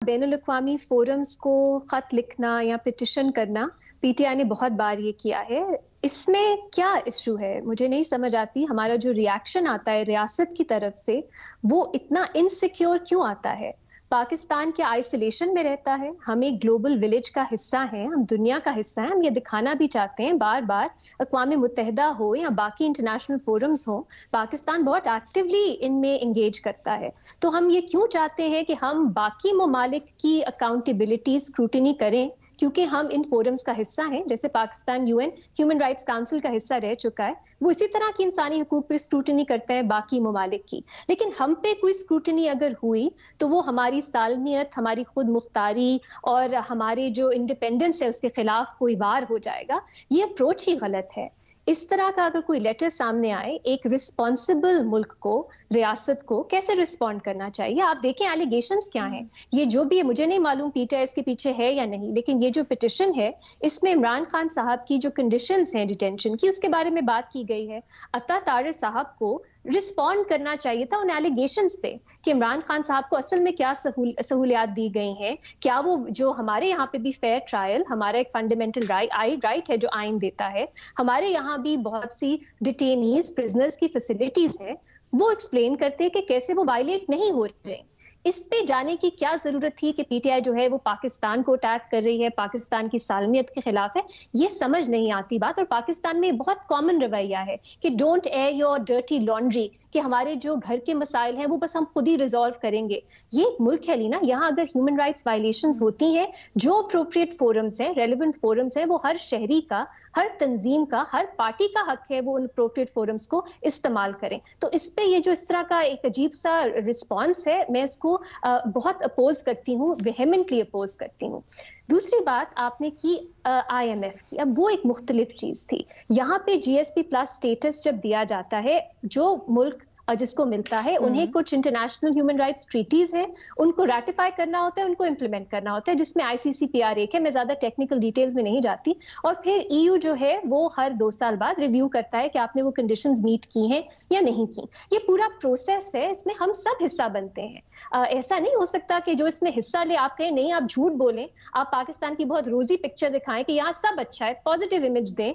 बैनुल-अक़वामी forums को ख़त लिखना या पिटिशन करना, पीटीआई ने बहुत बार ये किया है। इसमें क्या इश्यू है? मुझे नहीं समझ आती। हमारा जो रिएक्शन आता है रियासत की तरफ से, वो इतना इनसिक्योर क्यों आता है? पाकिस्तान क्या आइसोलेशन में रहता है? हम एक ग्लोबल विलेज का हिस्सा हैं, हम दुनिया का हिस्सा हैं, हम ये दिखाना भी चाहते हैं बार-बार, अक़वाम मुत्तहिदा हो या बाकी इंटरनेशनल फोरम्स हो, पाकिस्तान बहुत एक्टिवली इनमें एंगेज करता है। तो हम ये क्यों चाहते हैं कि हम बाकी ममालिक की अकाउंटेबिलिटी, स्क्रूटिनी करें, क्योंकि हम इन फोरम्स का हिस्सा हैं। जैसे Pakistan UN human rights council का हिस्सा रह चुका है, वो इसी तरह की इंसानी हुकूक पे स्क्रूटनी करते हैं बाकी ममालिक की। लेकिन हम पे कोई स्क्रूटनी अगर हुई तो वो हमारी सालमियत, हमारी खुद मुख्तारी और हमारे जो इंडिपेंडेंस है उसके खिलाफ कोई वार हो जाएगा। ये अप्रोच ही गलत है। इस तरह का अगर कोई लेटर सामने आए, एक रिस्पॉन्सिबल मुल्क को, रियासत को कैसे रिस्पॉन्ड करना चाहिए? आप देखें एलिगेशंस क्या हैं। ये जो भी है, मुझे नहीं मालूम पीटीआई इसके पीछे है या नहीं, लेकिन ये जो पिटिशन है इसमें इमरान खान साहब की जो कंडीशंस हैं डिटेंशन की, उसके बारे में बात की गई है। अता तारिर साहब को रिस्पॉन्ड करना चाहिए था उन एलिगेशंस पे कि इमरान खान साहब को असल में क्या सहूलियात दी गई हैं, क्या वो जो हमारे यहाँ पे भी फेयर ट्रायल, हमारा एक फंडामेंटल राइट है जो आइन देता है, हमारे यहाँ भी बहुत सी डिटेनीज, प्रिजनर्स की फैसिलिटीज हैं, वो एक्सप्लेन करते हैं कि कैसे वो वायलेट नहीं हो रहे। इस पे जाने की क्या जरूरत थी कि पीटीआई जो है वो पाकिस्तान को अटैक कर रही है, पाकिस्तान की सालमियत के खिलाफ है? ये समझ नहीं आती बात। और पाकिस्तान में बहुत कॉमन रवैया है कि don't air your dirty laundry, कि हमारे जो घर के मसाइल हैं वो बस हम खुद ही रिजॉल्व करेंगे। ये एक मुल्क है लीना, यहाँ अगर ह्यूमन राइट्स वायलेशंस होती हैं, जो अप्रोप्रिएट फोरम्स हैं, रेलेवेंट फोरम्स हैं, वो हर शहरी का, हर तंजीम का, हर पार्टी का हक है वो उन अप्रोप्रिएट फोरम्स को इस्तेमाल करें। तो इस पे ये जो इस तरह का एक अजीब सा रिस्पॉन्स है, मैं इसको बहुत अपोज करती हूँ, वेहेमेंटली अपोज करती हूँ। दूसरी बात आपने की आईएमएफ की, अब वो एक मुख्तलिफ चीज थी। यहाँ पे जीएसपी प्लस स्टेटस जब दिया जाता है, जो मुल्क जिसको मिलता है, उन्हें कुछ इंटरनेशनल ह्यूमन राइट्स ट्रीटीज हैं, उनको रैटिफाई करना होता है, उनको इम्प्लीमेंट करना होता है, जिसमें आईसीसीपीआर एक है। मैं ज्यादा टेक्निकल डिटेल्स में नहीं जाती। और फिर ईयू जो है वो हर 2 साल बाद रिव्यू करता है कि आपने वो कंडीशंस मीट की हैं या नहीं की। ये पूरा प्रोसेस है, इसमें हम सब हिस्सा बनते हैं। ऐसा नहीं हो सकता कि जो इसमें हिस्सा ले आप कहें नहीं, आप झूठ बोलें, आप पाकिस्तान की बहुत रोजी पिक्चर दिखाएं कि यहाँ सब अच्छा है, पॉजिटिव इमेज दें।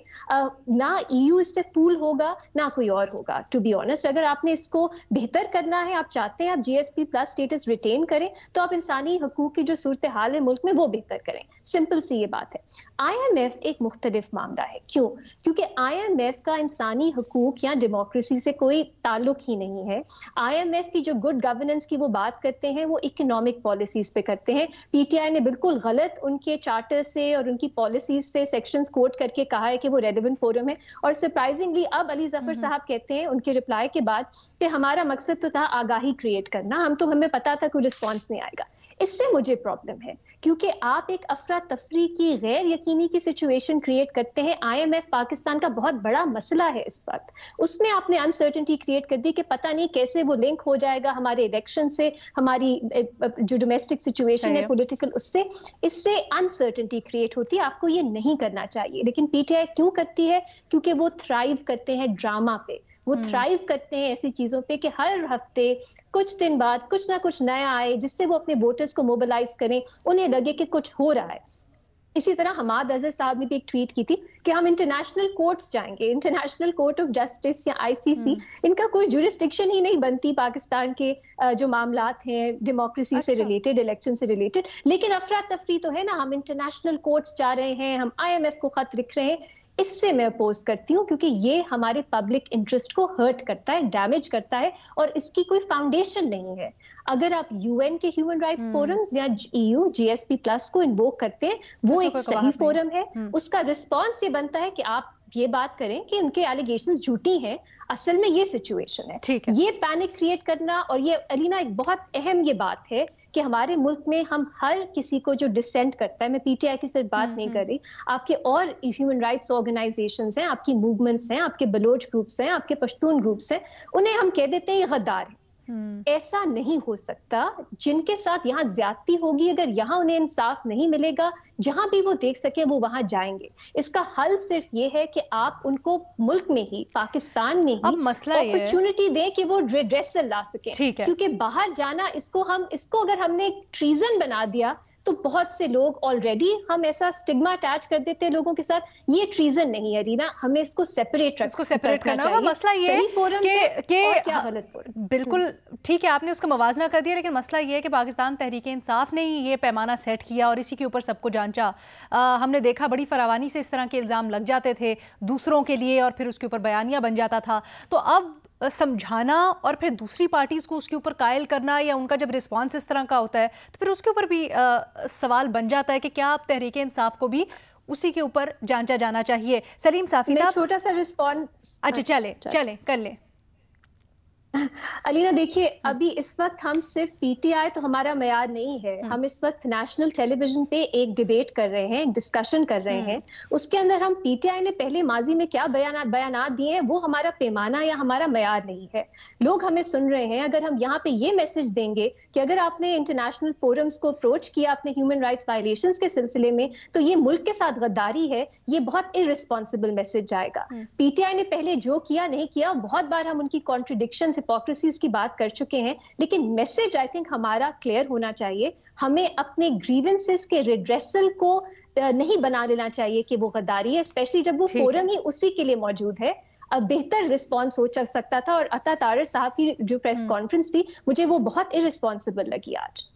ना ईयू इससे फूल होगा ना कोई और होगा। टू बी ऑनेस्ट, अगर आपने इसको बेहतर करना है, आप चाहते हैं आप जीएसपी प्लस स्टेटस रिटेन करें, तो आप इंसानी हकूक की जो सूरत हाल है मुल्क में वो बेहतर करें। सिंपल सी ये बात है। आईएमएफ एक मुख्तलिफ मामला है। क्यों? क्योंकि आईएमएफ का इंसानी हकूक या डेमोक्रेसी से कोई ताल्लुक ही नहीं है। आईएमएफ की जो गुड गवर्नेंस की वो बात करते हैं, वो इकोनॉमिक पॉलिसीज पे करते हैं। पीटीआई ने बिल्कुल गलत उनके चार्टर से और उनकी पॉलिसीज से सेक्शंस कोट करके कहा है कि वो रेलेवेंट फोरम है। और सरप्राइजिंगली अब अली जफर साहब कहते हैं उनके रिप्लाई के बाद कि हमारा मकसद तो था आगाही क्रिएट करना, हमें पता था कोई रिस्पॉन्स नहीं आएगा। इससे मुझे प्रॉब्लम है, क्योंकि आप एक अफरा तफरी की, गैर यकीनी की सिचुएशन क्रिएट करते हैं। आईएमएफ पाकिस्तान का बहुत बड़ा मसला है इस वक्त, उसमें आपने अनसर्टेनिटी क्रिएट कर दी कि पता नहीं कैसे वो लिंक हो जाएगा हमारे इलेक्शन से, हमारी जो डोमेस्टिक सिचुएशन है पॉलिटिकल, उससे, इससे अनसर्टेनिटी क्रिएट होती है। आपको ये नहीं करना चाहिए। लेकिन पीटीआई क्यों करती है? क्योंकि वो थ्राइव करते हैं ड्रामा पे, वो थ्राइव करते हैं ऐसी चीजों पे कि हर हफ्ते कुछ दिन बाद कुछ ना कुछ नया आए, जिससे वो अपने वोटर्स को मोबिलाइज करें, उन्हें लगे कि कुछ हो रहा है। इसी तरह हमाद अजहर साहब ने भी एक ट्वीट की थी कि हम इंटरनेशनल कोर्ट्स जाएंगे, इंटरनेशनल कोर्ट ऑफ जस्टिस या आईसीसी, इनका कोई जुरिस्डिक्शन ही नहीं बनती पाकिस्तान के जो मामलात हैं डेमोक्रेसी से रिलेटेड, इलेक्शन से रिलेटेड। लेकिन अफरा तफरी तो है ना, हम इंटरनेशनल कोर्ट्स जा रहे हैं, हम आईएमएफ को खत लिख रहे हैं। इससे मैं अपोज करती हूँ, क्योंकि ये हमारे पब्लिक इंटरेस्ट को हर्ट करता है, डैमेज करता है, और इसकी कोई फाउंडेशन नहीं है। अगर आप यूएन के ह्यूमन राइट्स फोरम्स या ईयू जीएसपी प्लस को इन्वोक करते हैं, वो एक सही फोरम है। उसका रिस्पॉन्स ये बनता है कि आप ये बात करें कि उनके एलिगेशंस झूठी हैं, असल में ये सिचुएशन है। ये पैनिक क्रिएट करना, और ये अलीना एक बहुत अहम ये बात है कि हमारे मुल्क में हम हर किसी को जो डिसेंट करता है, मैं पीटीआई की सिर्फ बात नहीं कर रही, आपके और ह्यूमन राइट्स ऑर्गेनाइजेशंस हैं, आपकी मूवमेंट्स हैं, आपके बलोच ग्रुप्स हैं, आपके पश्तून ग्रुप्स हैं, उन्हें हम कह देते हैं ये गद्दार है। ऐसा नहीं हो सकता। जिनके साथ यहाँ ज्यादती होगी, अगर यहाँ उन्हें इंसाफ नहीं मिलेगा, जहां भी वो देख सके वो वहां जाएंगे। इसका हल सिर्फ ये है कि आप उनको मुल्क में ही, पाकिस्तान में ही अपॉर्चुनिटी दें कि वो रिड्रेसल ला सकें, क्योंकि बाहर जाना, इसको अगर हमने ट्रीजन बना दिया तो बहुत से लोग ऑलरेडी, हम ऐसा स्टिग्मा अटैच कर देते हैं लोगों के साथ। ये ट्रीजन नहीं है रीना, हमें इसको सेपरेट करना होगा। मसला ये सही फोरम कि क्या गलत फोरम। बिल्कुल ठीक है, आपने उसका मवाजना कर दिया, लेकिन मसला ये है कि पाकिस्तान तहरीक इंसाफ ने ही ये पैमाना सेट किया और इसी के ऊपर सबको जांचा। हमने देखा बड़ी फरावानी से इस तरह के इल्ज़ाम लग जाते थे दूसरों के लिए और फिर उसके ऊपर बयानिया बन जाता था। तो अब समझाना और फिर दूसरी पार्टीज को उसके ऊपर कायल करना, या उनका जब रिस्पांस इस तरह का होता है तो फिर उसके ऊपर भी सवाल बन जाता है कि क्या आप तहरीक इंसाफ को भी उसी के ऊपर जांचा जाना चाहिए। सलीम साफी साहब, छोटा सा रिस्पॉन्स। अच्छा चले कर ले। अलीना देखिए, अभी इस वक्त हम सिर्फ पीटीआई तो हमारा मयार नहीं है। हम इस वक्त नेशनल टेलीविजन पे एक डिबेट कर रहे हैं, एक डिस्कशन कर रहे हैं। उसके अंदर हम पीटीआई ने पहले माजी में क्या बयानात दिए हैं वो हमारा पैमाना या हमारा मयार नहीं है। लोग हमें सुन रहे हैं। अगर हम यहाँ पे ये मैसेज देंगे कि अगर आपने इंटरनेशनल फोरम्स को अप्रोच किया अपने ह्यूमन राइट्स वायलेशंस के सिलसिले में तो ये मुल्क के साथ गद्दारी है, ये बहुत इररिस्पॉन्सिबल मैसेज जाएगा। पीटीआई ने पहले जो किया नहीं किया, बहुत बार हम उनकी कॉन्ट्रडिक्शन, हिपोक्रेसीज की बात कर चुके हैं, लेकिन मैसेज आई थिंक हमारा क्लियर होना चाहिए। हमें अपने ग्रीवेंसेस के रिड्रेसल को नहीं बना लेना चाहिए कि वो गद्दारी है, स्पेशली जब वो फोरम ही उसी के लिए मौजूद है। अब बेहतर रिस्पॉन्स हो सकता था, और अता तारर साहब की जो प्रेस कॉन्फ्रेंस थी, मुझे वो बहुत इररिस्पॉन्सिबल लगी आज।